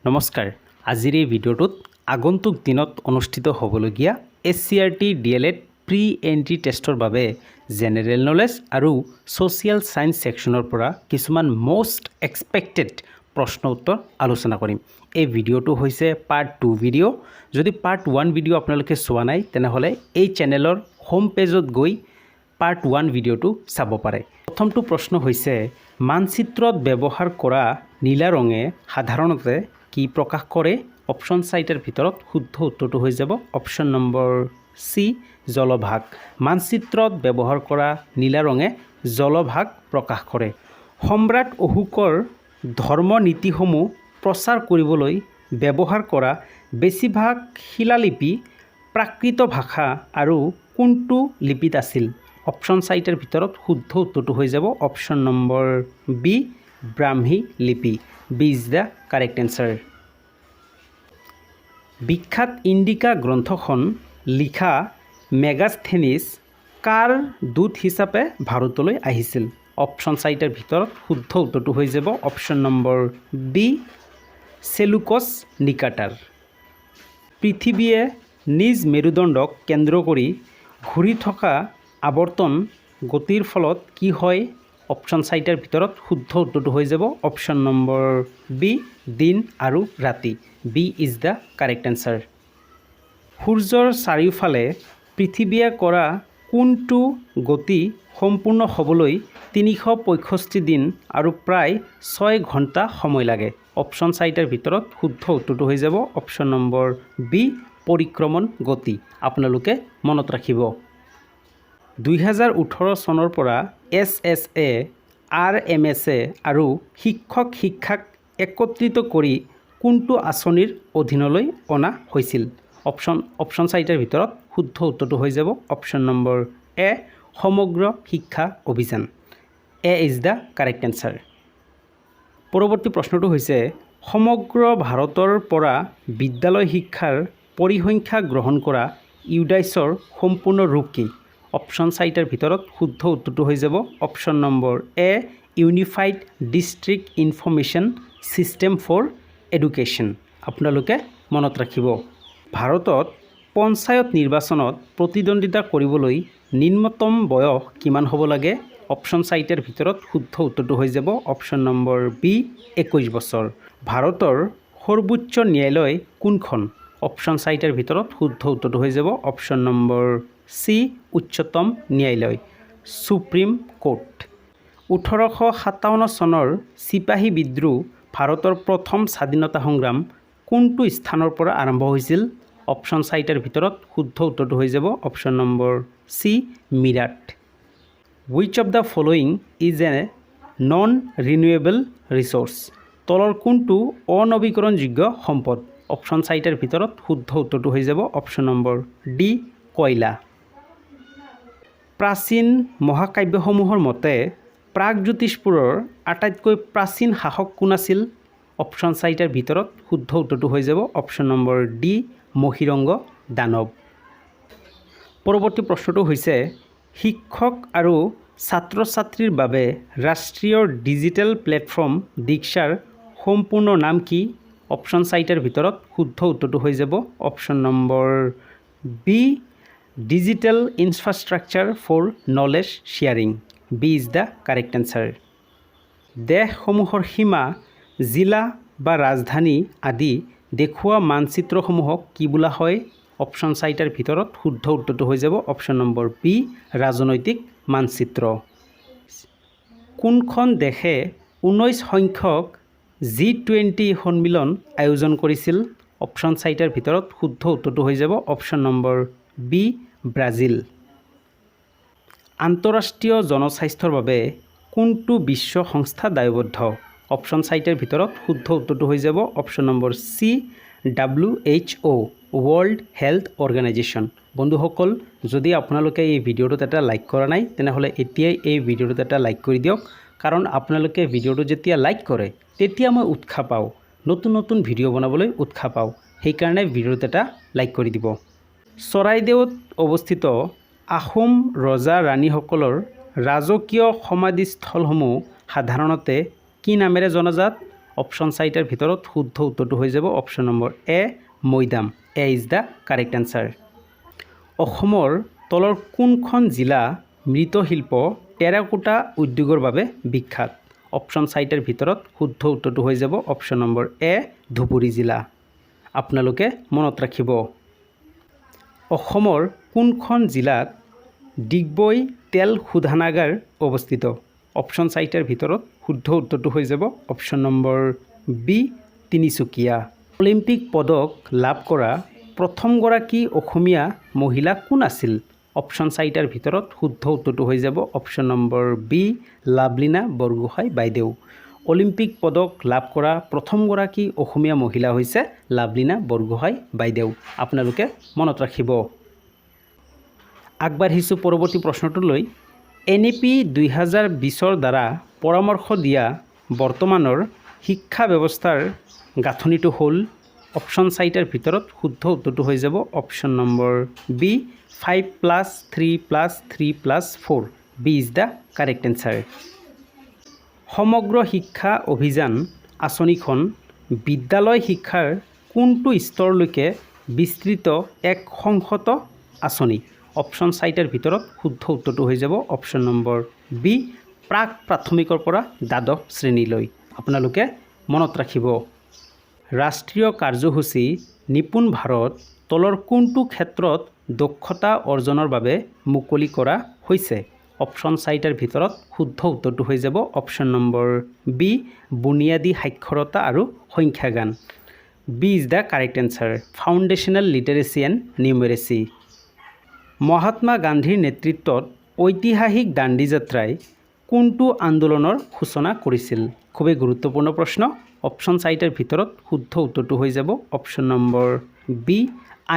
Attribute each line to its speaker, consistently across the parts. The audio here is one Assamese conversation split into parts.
Speaker 1: নমস্কাৰ আজিৰ এই ভিডিঅ'টোত আগন্তুক দিনত অনুষ্ঠিত হ'বলগীয়া SCRT DLED প্ৰি এন্ট্ৰি টেষ্টৰ বাবে জেনেৰেল নলেজ আৰু সোশিয়েল সায়েন্স সেকশনৰ পৰা কিছুমান মোস্ট এক্সপেক্টেড প্ৰশ্ন উত্তৰ আলোচনা কৰিম। এই ভিডিঅ'টো হৈছে পাৰ্ট 2 ভিডিঅ'। যদি পাৰ্ট 1 ভিডিঅ' আপোনালোকে চোৱা নাই তেনেহ'লে এই চেনেলৰ হোম পেজত গৈ পাৰ্ট 1 ভিডিঅ'টো চাব পাৰে। প্ৰথমটো প্ৰশ্ন হৈছে মানচিত্ৰত ব্যৱহাৰ কৰা নীলা ৰঙে সাধাৰণতে কি প্ৰকাশ কৰে? অপশ্যন চাৰিটাৰ ভিতৰত শুদ্ধ উত্তৰটো হৈ যাব অপশ্যন নম্বৰ সি জলভাগ। মানচিত্ৰত ব্যৱহাৰ কৰা নীলা ৰঙে জলভাগ প্ৰকাশ কৰে। সম্ৰাট অশোকৰ ধৰ্ম নীতিসমূহ প্ৰচাৰ কৰিবলৈ ব্যৱহাৰ কৰা বেছিভাগ শিলালিপি প্ৰাকৃত ভাষা আৰু কোনটো লিপিত আছিল? অপশ্যন চাৰিটাৰ ভিতৰত শুদ্ধ উত্তৰটো হৈ যাব অপশ্যন নম্বৰ বি ব্ৰাহ্মী লিপি। B is the correct answer. বিখ্যাত ইণ্ডিকা গ্ৰন্থখন লিখা মেগাস্থেনিছ কাৰ দূত হিচাপে ভাৰতলৈ আহিছিল? অপশ্যন চাৰিটাৰ ভিতৰত শুদ্ধ উত্তৰটো হৈ যাব অপশ্যন নম্বৰ বি চেলুকছ নিকাটাৰ। পৃথিৱীয়ে নিজ মেৰুদণ্ডক কেন্দ্ৰ কৰি ঘূৰি থকা আৱৰ্তন গতিৰ ফলত কি হয়? অপশ্যন চাৰিটাৰ ভিতৰত শুদ্ধ উত্তৰটো হৈ যাব অপশ্যন নম্বৰ বি দিন আৰু ৰাতি। B is the correct answer. সূৰ্যৰ চাৰিওফালে পৃথিৱীয়ে কৰা কোনটো গতি সম্পূৰ্ণ হ'বলৈ 365 দিন আৰু প্ৰায় 6 ঘণ্টা সময় লাগে? অপশ্যন চাৰিটাৰ ভিতৰত শুদ্ধ উত্তৰটো হৈ যাব অপশ্যন নম্বৰ বি পৰিক্ৰমণ গতি। আপোনালোকে মনত ৰাখিব। 2018 চনৰ পৰা SSA, RMSA আৰু শিক্ষাক একত্ৰিত কৰি কোনটো আঁচনিৰ অধীনলৈ অনা হৈছিল? অপশ্যন চাৰিটাৰ ভিতৰত শুদ্ধ উত্তৰটো হৈ যাব অপশ্যন নম্বৰ এ সমগ্ৰ শিক্ষা অভিযান। এ ইজ দ্য কাৰেক্ট এনচাৰ। পৰৱৰ্তী প্ৰশ্নটো হৈছে সমগ্ৰ ভাৰতৰ পৰা বিদ্যালয় শিক্ষাৰ পৰিসংখ্যা গ্ৰহণ কৰা ইউডাইছৰ সম্পূৰ্ণ ৰূপ কি? অপশ্যন চাৰিটাৰ ভিতৰত শুদ্ধ উত্তৰটো হৈ যাব option number A unified district information system for education. আপোনালোকে মনত ৰাখিব। ভাৰতত পঞ্চায়ত নিৰ্বাচনত প্ৰতিদ্বন্দ্বিতা কৰিবলৈ নিম্নতম বয়স কিমান হ'ব লাগে? অপশ্যন চাৰিটাৰ ভিতৰত শুদ্ধ উত্তৰটো হৈ যাব অপশ্যন নম্বৰ বি 21 বছৰ। ভাৰতৰ সৰ্বোচ্চ ন্যায়ালয় কোনখন? অপশ্যন চাৰিটাৰ ভিতৰত শুদ্ধ উত্তৰটো হৈ যাব অপশ্যন নম্বৰ চি উচ্চতম ন্যায়ালয় সুপ্ৰিম কোৰ্ট। 1857 চনৰ চিপাহী বিদ্ৰোহ ভাৰতৰ প্ৰথম স্বাধীনতা সংগ্ৰাম কোনটো স্থানৰ পৰা আৰম্ভ হৈছিল? অপশ্যন চাৰিটাৰ ভিতৰত শুদ্ধ উত্তৰটো হৈ যাব option number C Meerut. Which of the following is a non renewable resource? তলৰ কোনটো অনৱীকৰণযোগ্য সম্পদ? অপশ্যন চাৰিটাৰ ভিতৰত শুদ্ধ উত্তৰটো হৈ যাব অপশ্যন নম্বৰ ডি কয়লা। প্ৰাচীন মহাকাব্যসমূহৰ মতে প্ৰাগজ্যোতিষপুৰৰ আটাইতকৈ প্ৰাচীন শাসক কোন আছিল? অপশ্যন চাৰিটাৰ ভিতৰত শুদ্ধ উত্তৰটো হৈ যাব অপশ্যন নম্বৰ ডি মহিৰংগ দানৱ। পৰৱৰ্তী প্ৰশ্নটো হৈছে শিক্ষক আৰু ছাত্ৰ ছাত্ৰীৰ বাবে ৰাষ্ট্ৰীয় ডিজিটেল প্লেটফৰ্ম দীক্ষাৰ সম্পূৰ্ণ নাম কি? অপশ্যন চাৰিটাৰ ভিতৰত শুদ্ধ উত্তৰটো হৈ যাব option number B digital infrastructure for knowledge sharing. B is the correct answer. দেশসমূহৰ সীমা জিলা বা ৰাজধানী আদি দেখুওৱা মানচিত্ৰসমূহক কি বোলা হয়? অপশ্যন চাৰিটাৰ ভিতৰত শুদ্ধ উত্তৰটো হৈ যাব অপশ্যন নম্বৰ বি ৰাজনৈতিক মানচিত্ৰ। কোনখন দেশে 19 সংখ্যক G20 সন্মিলন আয়োজন কৰিছিল? অপশ্যন চাৰিটাৰ ভিতৰত শুদ্ধ উত্তৰটো হৈ যাব অপশ্যন নম্বৰ বি ব্ৰাজিল। আন্তঃৰাষ্ট্ৰীয় জনস্বাস্থ্যৰ বাবে কোনটো বিশ্ব সংস্থা দায়বদ্ধ? অপশ্যন চাৰিটাৰ ভিতৰত শুদ্ধ উত্তৰটো হৈ যাব option number C WHO world health organisation. বন্ধুসকল যদি আপোনালোকে এই ভিডিঅ'টোত এটা লাইক কৰা নাই তেনেহ'লে এতিয়াই এই ভিডিঅ'টোত এটা লাইক কৰি দিয়ক, কাৰণ আপোনালোকে ভিডিঅ'টো যেতিয়া লাইক কৰে তেতিয়া মই উৎসাহ পাওঁ, নতুন নতুন ভিডিঅ' বনাবলৈ উৎসাহ পাওঁ। সেইকাৰণে ভিডিঅ'টোত এটা লাইক কৰি দিব। চৰাইদেউত অৱস্থিত আহোম ৰজা ৰাণীসকলৰ ৰাজকীয় সমাধিস্থলসমূহ সাধাৰণতে কি নামেৰে জনাজাত? অপশ্যন চাৰিটাৰ ভিতৰত শুদ্ধ উত্তৰটো হৈ যাব অপশ্যন নম্বৰ এ মৈদাম। A is the correct answer. অসমৰ তলৰ কোনখন জিলা মৃৎশিল্প টেৰাকোটা উদ্যোগৰ বাবে বিখ্যাত? অপশ্যন চাৰিটাৰ ভিতৰত শুদ্ধ উত্তৰটো হৈ যাব অপশ্যন নম্বৰ এ ধুবুৰী জিলা। আপোনালোকে মনত ৰাখিব। অসমৰ কোনখন জিলাত ডিগবৈ তেল শোধনাগাৰ অৱস্থিত? অপশ্যন চাৰিটাৰ ভিতৰত শুদ্ধ উত্তৰটো হৈ যাব option number B Tinsukia. Olympic পদক লাভ কৰা প্ৰথমগৰাকী অসমীয়া মহিলা কোন আছিল? অপশ্যন চাৰিটাৰ ভিতৰত শুদ্ধ উত্তৰটো হৈ যাব option number B Lovlina Borgohain বাইদেউ। অলিম্পিক পদক লাভ কৰা প্ৰথমগৰাকী অসমীয়া মহিলা হৈছে লাভলীনা বৰগোহাঁই বাইদেউ। আপোনালোকে মনত ৰাখিব। আগবাঢ়িছোঁ পৰৱৰ্তী প্ৰশ্নটোলৈ। NEP 2020 দ্বাৰা পৰামৰ্শ দিয়া বৰ্তমানৰ শিক্ষা ব্যৱস্থাৰ গাঁথনিটো হ'ল? অপশ্যন চাৰিটাৰ ভিতৰত শুদ্ধ উত্তৰটো হৈ যাব option number B 5+3+3+4। B is the correct answer. সমগ্ৰ শিক্ষা অভিযান আঁচনিখন বিদ্যালয় শিক্ষাৰ কোনটো স্তৰলৈকে বিস্তৃত এক সংহত আঁচনি? অপশ্যন চাৰিটাৰ ভিতৰত শুদ্ধ উত্তৰটো হৈ যাব অপশ্যন নম্বৰ বি প্ৰাক প্ৰাথমিকৰ পৰা দ্বাদশ শ্ৰেণীলৈ। আপোনালোকে মনত ৰাখিব। ৰাষ্ট্ৰীয় কাৰ্যসূচী নিপুণ ভাৰত তলৰ কোনটো ক্ষেত্ৰত দক্ষতা অৰ্জনৰ বাবে মুকলি কৰা হৈছে? অপশ্যন চাৰিটাৰ ভিতৰত শুদ্ধ উত্তৰটো হৈ যাব অপশ্যন নম্বৰ বি বুনিয়াদী সাক্ষৰতা আৰু সংখ্যা জ্ঞান। B is the correct answer. Foundational literacy and numeracy. Mahatma গান্ধীৰ নেতৃত্বত ঐতিহাসিক দাণ্ডী যাত্ৰাই কোনটো আন্দোলনৰ সূচনা কৰিছিল? খুবেই গুৰুত্বপূৰ্ণ প্ৰশ্ন। অপশ্যন চাৰিটাৰ ভিতৰত শুদ্ধ উত্তৰটো হৈ যাব অপশ্যন নম্বৰ বি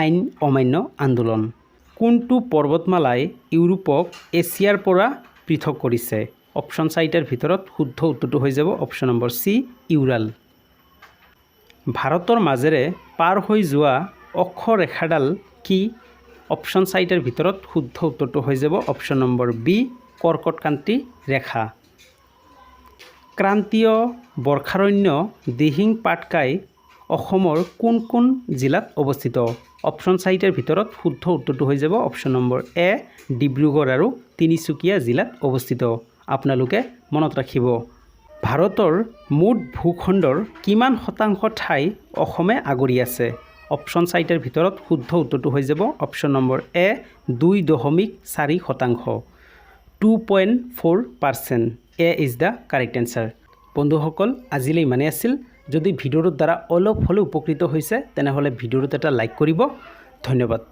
Speaker 1: আইন অমান্য আন্দোলন। কোনটো পৰ্বতমালাই ইউৰোপক এছিয়াৰ পৰা পৃথক কৰিছে? অপশ্যন চাৰিটাৰ ভিতৰত শুদ্ধ উত্তৰটো হৈ যাব অপশ্যন নম্বৰ চি ইউৰাল। ভাৰতৰ মাজেৰে পাৰ হৈ যোৱা অক্ষৰেখাডাল কি? অপশ্যন চাৰিটাৰ ভিতৰত শুদ্ধ উত্তৰটো হৈ যাব অপশ্যন নম্বৰ বি কৰ্কটক্ৰান্তি ৰেখা। ক্ৰান্তীয় বৰ্ষাৰণ্য দিহিং পাটকাই অসমৰ কোন কোন জিলাত অৱস্থিত? অপশ্যন চাৰিটাৰ ভিতৰত শুদ্ধ উত্তৰটো হৈ যাব অপশ্যন নম্বৰ এ ডিব্ৰুগড় আৰু তিনিচুকীয়া জিলাত অৱস্থিত। আপোনালোকে মনত ৰাখিব। ভাৰতৰ মুঠ ভূখণ্ডৰ কিমান শতাংশ ঠাই অসমে আগুৰি আছে? অপশ্যন চাৰিটাৰ ভিতৰত শুদ্ধ উত্তৰটো হৈ যাব option number A 2.4%। 2.4%। A is the correct answer. বন্ধুসকল আজিলৈ ইমানেই আছিল। যদি ভিডিঅ'টোৰ দ্বাৰা অলপ হ'লেও উপকৃত হৈছে তেনেহ'লে ভিডিঅ'টোত এটা লাইক কৰিব। ধন্যবাদ।